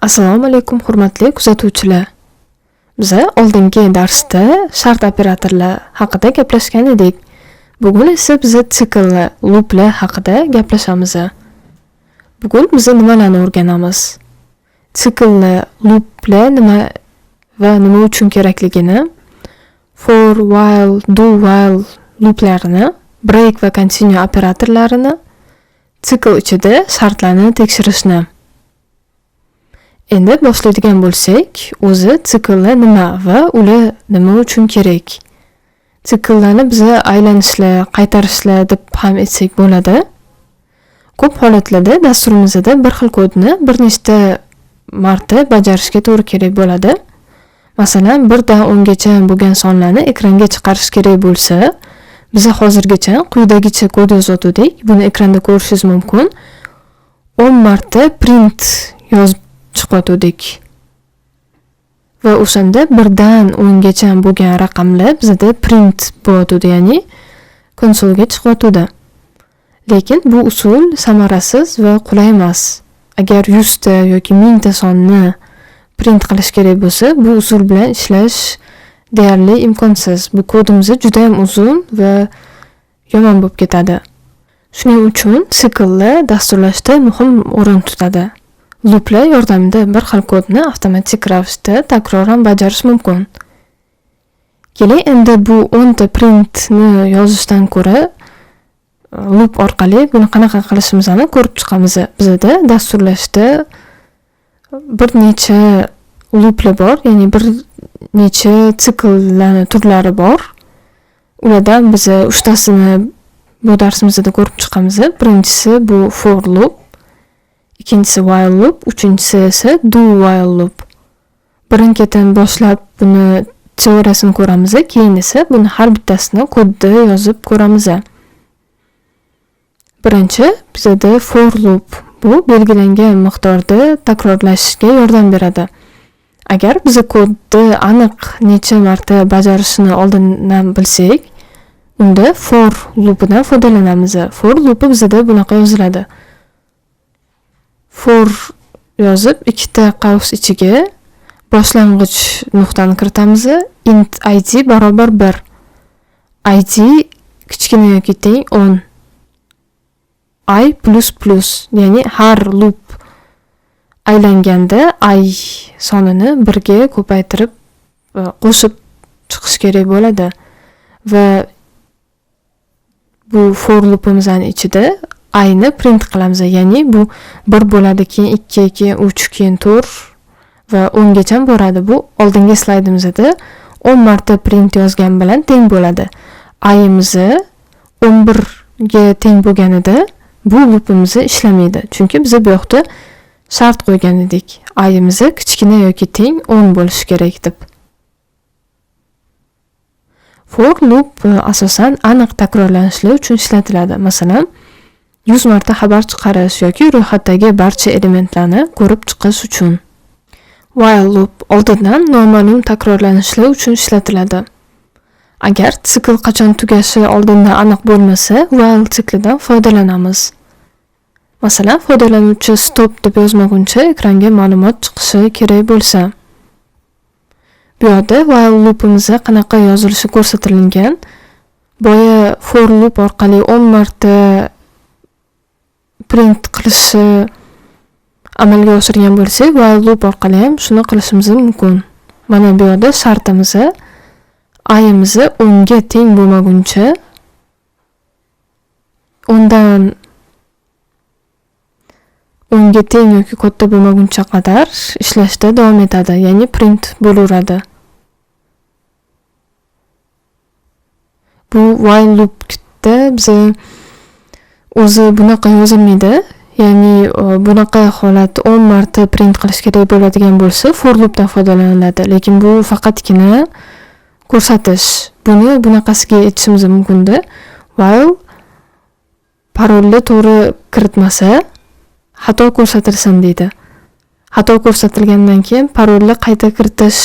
Assalomu alaykum hurmatli kuzatuvchilar. Biz oldingi darsda shart operatorlar haqida gaplashgan edik. Bugun esa biz sikllar, looplar haqida gaplashamiz. Bugun biz nimalarni o'rganamiz? Sikllar, looplar nima va nima uchun kerakligini, for, while, do while looplarini, break va continue operatorlarini, sikl ichida shartlarni tekshirishni. Endi boshlaydigan bo'lsak, o'zi sikllar nima va ular nima uchun kerak? Sikllarni biz aylanishlar, qaytarishlar deb ham aytsak bo'ladi. Ko'p holatlarda dasturimizda bir xil kodni bir nechta marta bajarishga to'g'ri kerak bo'ladi. Masalan, 1 dan 10 gacha bo'lgan sonlarni ekranga chiqarish kerak bo'lsa, biz hozirgacha quyidagicha kod yozgandik. Buni ekranda ko'rishingiz mumkin. 10 marta print yozib chiqardik. Va o'shanda 1 dan 10 gacha bo'lgan raqamlar bizda print bo'ladi, ya'ni konsolga chiqadi. Lekin bu usul samarasiz va qulay emas. Agar 100 ta yoki 1000 ta sonni print qilish kerak bo'lsa, bu usul bilan ishlash deyarli imkonsiz. Bu kodimiz juda ham uzun va yomon bo'lib ketadi. Shuning uchun sikllar dasturlashda muhim o'rin tutadi. Looplar yordamida bir xil kodni avtomatik ravishda takroran bajarish mumkin. Keling, endi bu 10 ta printni yozishdan ko'ra loop orqali buni qanaqa qilishimizni ko'rib chiqamiz. Bizda dasturlashda bir necha looplar bor, ya'ni bir necha sikllarning turlari bor. Ulardan biz 3 tasini bu darsimizda ko'rib chiqamiz. Birinchisi bu for loop, ikkinchisi while loop, uchinchisi esa do while loop. Birinchidan boshlab buni teoriyasini ko'ramiz, keyin esa buni har bittasini kodda yozib ko'ramiz. Birinchi bizda for loop. Bu belgilangan miqdorda takrorlashga yordam beradi. Agar biz kodni aniq necha marta bajarishini oldindan bilsak, unda for loopidan foydalanamiz. For loopi bizda bunaqa yoziladi. For yozib, ikkita qavs ichiga boshlang'ich nuqtani kiritamiz. Int id barobar 1. Id kichkina yoki teng 10. I plus plus, ya'ni har loop aylanganda I sonini 1 ga ko'paytirib qo'shib chiqish kerak bo'ladi. Va bu for loopimizning ichida I ni print qilamiz, ya'ni bu 1 bo'ladi, keyin 2, keyin 3, keyin 4 va 10 gacha boradi. Bu oldingi slaydimizda 10 marta print yozgan bilan teng bo'ladi. I'imiz 11 ga teng bo'lganida bu loopimiz ishlamaydi. Chunki biz bu yoqda shart qo'ygan edik. I'imiz kichkina yoki teng 10 bo'lishi kerak deb. For loop asosan aniq takrorlanishlar uchun ishlatiladi. Masalan, 100 marta xabar chiqarish yoki ro'yxatdagi barcha elementlarni ko'rib chiqish uchun. While loop oldindan noma'lum takrorlanishlar uchun ishlatiladi. Agar sikl qachon tugashi oldindan aniq bo'lmasa, while siklidan foydalanamiz. Masalan, foydalanuvchi stop deb yozmaguncha ekranga ma'lumot chiqishi kerak bo'lsa. Bu yerda while loopimiz qanaqa yozilishi ko'rsatilgan. Boya for loop orqali 10 marta print qilishi amalga oshirgan bo'lsak, while loop orqali ham shuni qilishimiz mumkin. Mana bu yerda shartimiz i'imiz 10 ga teng bo'lmaguncha 10 ga teng yoki katta bo'lmaguncha qadar ishlashda davom etadi, ya'ni print bo'laveradi. Bu while loopda biz o'zi bunaqa yozilmaydi. Ya'ni bunaqa holat 10 marta print qilish kerak bo'ladigan bo'lsa, for loopdan foydalaniladi. Lekin bu faqatgina ko'rsatish. Buni bunaqasiga aytishimiz mumkin-da. While parolni to'g'ri kiritmasa, xato ko'rsatilsin deydi. Xato ko'rsatilgandan keyin parolni qayta kiritish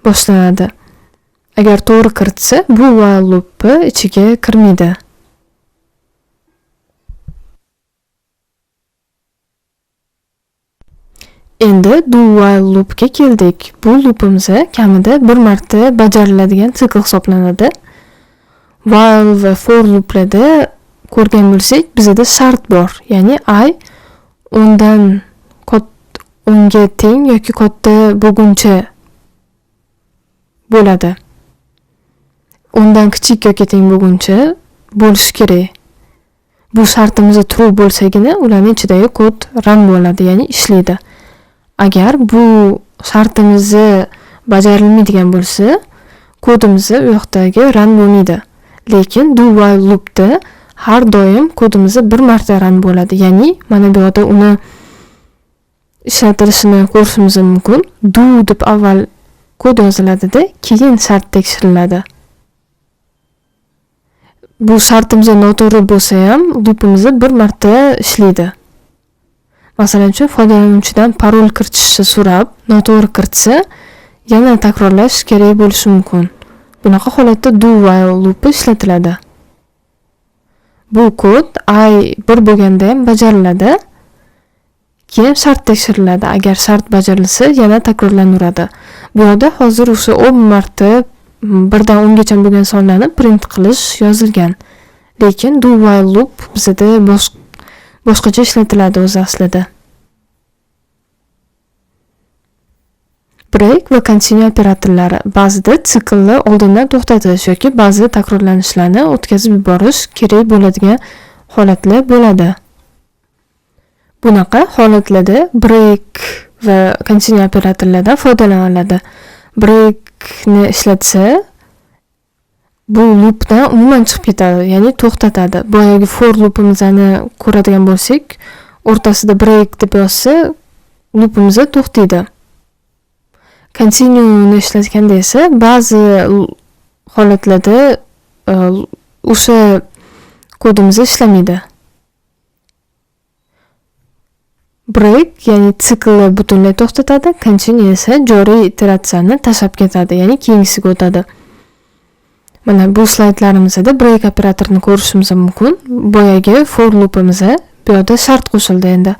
boshlanadi. Agar to'g'ri kiritsa, bu while loop ichiga kirmaydi. Endi do while loopga keldik. Bu loopimiz kamida bir marta bajariladigan sikl hisoblanadi. While va for looplarda ko'rgan bo'lsak, bizda shart bor. Ya'ni I undan unga teng yoki katta bo'lguncha bo'ladi. Undan kichik yoki teng bo'lguncha bo'lishi kerak. Bu shartimiz true bo'lsagina ularning ichidagi kod run bo'ladi, ya'ni ishlaydi. Agar bu shartimiz bajarilmaydigan bo'lsa, kodimiz u yoqdagi run bo'lmaydi. Lekin do while loopda har doim kodimiz bir marta run bo'ladi. Ya'ni mana bu yerda uni ishlatilishini ko'rishimiz mumkin. Do deb avval kod yoziladi-da, keyin shart tekshiriladi. Bu shartimiz noto'g'ri bo'lsa ham, loopimiz bir marta ishlaydi. Masalan, foydalanuvchidan parol kiritishni so'rab, noto'g'ri kiritsa, yana takrorlash kerak bo'lishi mumkin. Bunaqa holatda do while loop ishlatiladi. Bu kod I bir bo'lganda ham bajariladi. Keyin shart tekshiriladi. Agar shart bajarilsa, yana takrorlanaveradi. Bu yerda hozir o'sha 10 marta 1 dan 10 gacha bo'lgan sonlarni print qilish yozilgan. Lekin do while loop bizda boshqacha ishlatiladi o'zi aslida. Break va continue operatorlari ba'zida siklni oldindan to'xtatish yoki ba'zi takrorlanishlarni o'tkazib yuborish kerak bo'ladigan holatlar bo'ladi. Bunaqa holatlarda break va continue operatorlardan foydalaniladi. Breakni ishlatsa, bu loopdan umuman chiqib ketadi, ya'ni to'xtatadi. Boyagi for loopimizni ko'radigan bo'lsak, o'rtasida break deb yozsa, loopimiz to'xtaydi. Continue'ni ishlatganda esa ba'zi holatlarda o'sha kodimiz ishlamaydi. Break ya'ni siklni butunlay to'xtatadi, continue esa joriy iteratsiyani tashlab ketadi, ya'ni keyingisiga o'tadi. Mana bu slaydlarimizda break operatorini ko'rishimiz mumkin. Boyagi for loopimiz bu yerda shart qo'shildi endi.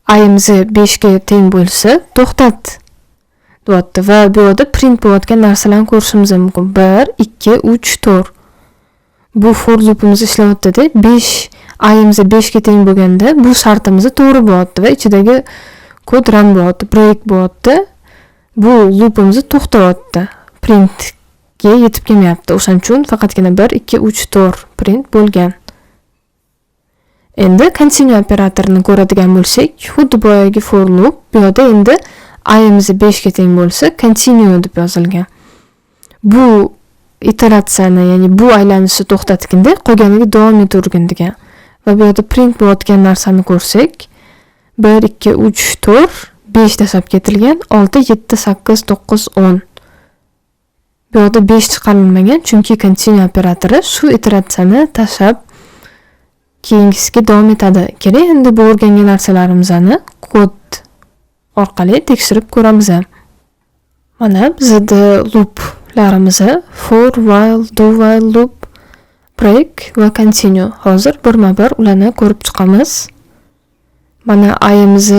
I'imiz 5 ga teng bo'lsa, to'xtat deyapti va bu yerda print bo'layotgan narsalarni ko'rishimiz mumkin. 1, 2, 3, 4. Bu for loopimiz ishlayapti-da, 5 i'imiz 5 ga teng bo'lganda bu shartimiz to'g'ri bo'lyapti va ichidagi kod run bo'lyapti, break bo'lyapti. Bu loopimiz to'xtayapti. Printga yetib kelmayapti. O'shaning uchun faqatgina 1, 2, 3, 4 print bo'lgan. Endi continue operatorini ko'radigan bo'lsak, xuddi boyagi for loop, bu yerda endi i'imiz 5 ga teng bo'lsa, continue deb yozilgan. Bu iteratsiyani, ya'ni bu aylanishni to'xtatganda qolganiga davom etavergin degan. Va bu yerda print bo'layotgan narsani ko'rsak, 1, 2, 3, 4, 5 tashlab ketilgan, 6, 7, 8, 9, 10. Bu yerda 5 chiqarilmagan, chunki continue operatori shu iteratsiyani tashlab keyingisiga davom etadi. Kerak endi bu o'rgangan narsalarimizni kod orqali tekshirib ko'ramiz. Mana bizda looplarimiz for, while, do while loop, break va continue. Hozir birma-bir ularni ko'rib chiqamiz. Mana i'imiz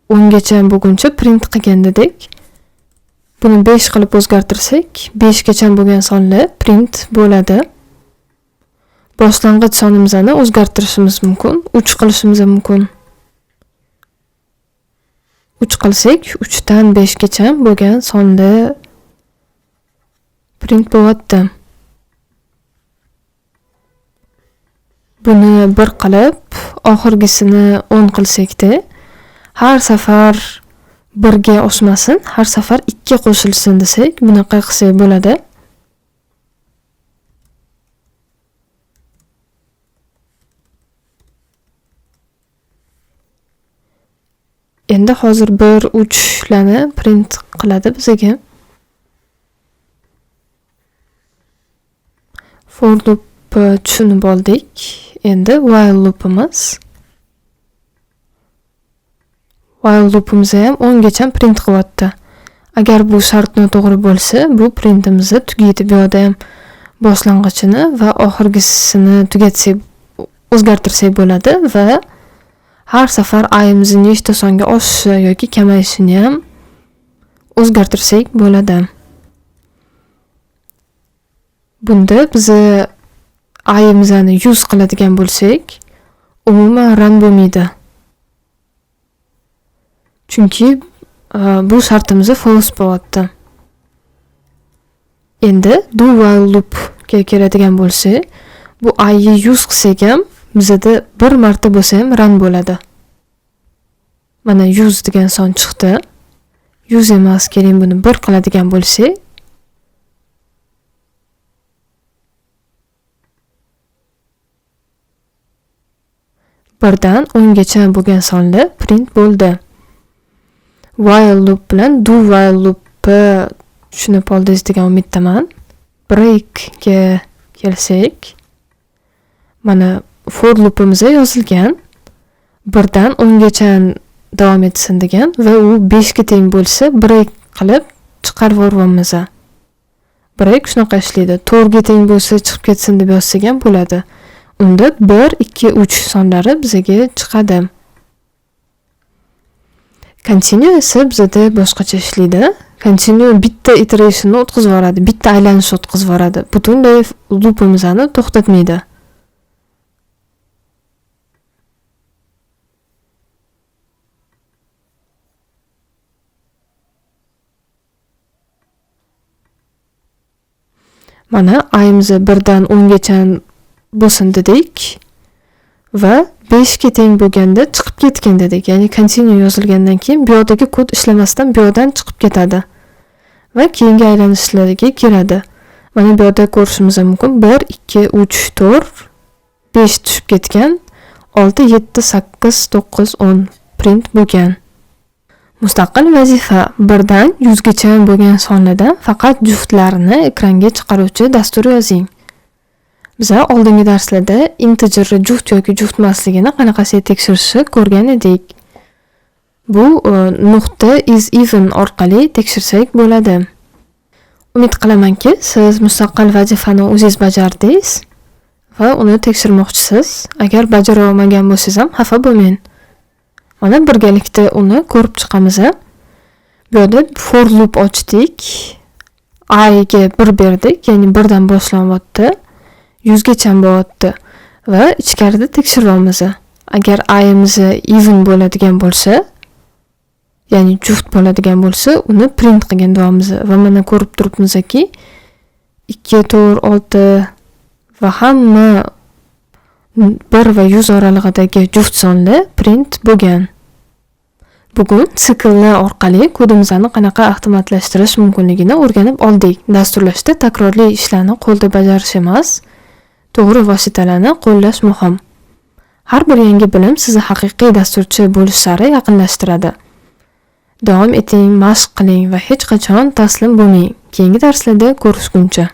10 gacha bo'lguncha print qilgan dedik. Buni 5 qilib o'zgartirsak, 5 gacha bo'lgan sonlar print bo'ladi. Boshlang'ich sonimizni o'zgartirishimiz mumkin, 3 qilishimiz mumkin. 3 qilsak, 3 dan 5 gacha bo'lgan sonda print bo'lyapti. Buni 1 qilib, oxirgisini 10 qilsak-da, har safar 1 ga oshmasin, har safar 2 qo'shilsin desak, bunaqa qilsak bo'ladi. Endi hozir 1, 3 larni print qiladi bizga. For loop tushunib oldik. Endi while loopimiz. While loopimiz ham 10 gacha print qilyapti. Agar bu shart noto'g'ri bo'lsa, bu printimizni tugaydi. Bu yerda ham boshlang'ichini va oxirgisini tugatsak, o'zgartirsak bo'ladi va har safar ayimizni nechta songa oshishi yoki kamayishini ham o'zgartirsak bo'ladi. Bunda biz ayimizni 100 qiladigan bo'lsak, umuman run bo'lmaydi. Chunki bu shartimiz false bo'lyapti. Endi do while loop ga keladigan bo'lsa, bu ayni 100 qilsak ham bizda bir marta bo'lsa ham run bo'ladi. Mana 100 degan son chiqdi. 100 emas, keling buni 1 qiladigan bo'lsak, birdan 10 gacha bo'lgan sonlar print bo'ldi. While loop bilan do while loopni tushunib oldingiz degan umiddaman. Break ga kelsak, mana for loopimiz yozilgan. Birdan 10 gacha davom etsin degan va u 5 ga teng bo'lsa break qilib chiqarib yuboramiz. Break shunaqa ishlaydi. 4 ga teng bo'lsa chiqib ketsin deb yozsak ham bo'ladi. Unda 1, 2, 3 sonlari bizga chiqadi. Continue esa bizda boshqacha ishlaydi. Continue bitta iterationni o'tkazib yuboradi, bitta aylanish o'tkazib yuboradi. Butunlay loopimizni to'xtatmaydi. Mana ayimiz 1 dan 10 gacha bo'lsin dedik va 5 ga teng bo'lganda chiqib ketgan dedik. Ya'ni continue yozilgandan keyin bu yerdagi kod ishlamasdan bu yerdan chiqib ketadi va keyingi aylanishlarga kiradi. Mana bu yerda ko'rishimiz mumkin. 1, 2, 3, 4, 5 tushib ketgan. 6, 7, 8, 9, 10 print bo'lgan. Mustaqil vazifa 1 dan 100 gacha bo'lgan sonlardan faqat juftlarini ekranga chiqaruvchi dastur yozing. Biz oldingi darslarda integer juft yoki juft emasligini qanaqasi tekshirishni ko'rgan edik. Bu nuqta is even orqali tekshirsak bo'ladi. Umid qilamanki, siz mustaqil vazifani o'zingiz bajardingiz va uni tekshirmoqchisiz. Agar bajara olmagan bo'lsangiz ham xafa bo'lmang. Mana birgalikda uni ko'rib chiqamiz. Bu yerda for loop ochdik. I ga 1 berdik, ya'ni 1 dan boshlanyapti. 100 gacha bo'lyapti va ichkarida tekshiramiz. Agar ayimiz even bo'ladigan bo'lsa, ya'ni juft bo'ladigan bo'lsa, uni print qilgan deymiz va mana ko'rib turibmizki 2, 4, 6 va hamma 1 va 100 oralig'idagi juft sonlar print bo'lgan. Bugun sikllar orqali kodimizni qanaqa avtomatlashtirish mumkinligini o'rganib oldik. Dasturlashda takrorli ishlarni qo'lda bajarish emas, to'g'ri vositalarni qo'llash muhim. Har bir yangi bilim sizni haqiqiy dasturchi bo'lish sari yaqinlashtiradi. Davom eting, mashq qiling va hech qachon taslim bo'lmang. Keyingi darslarda ko'rishguncha.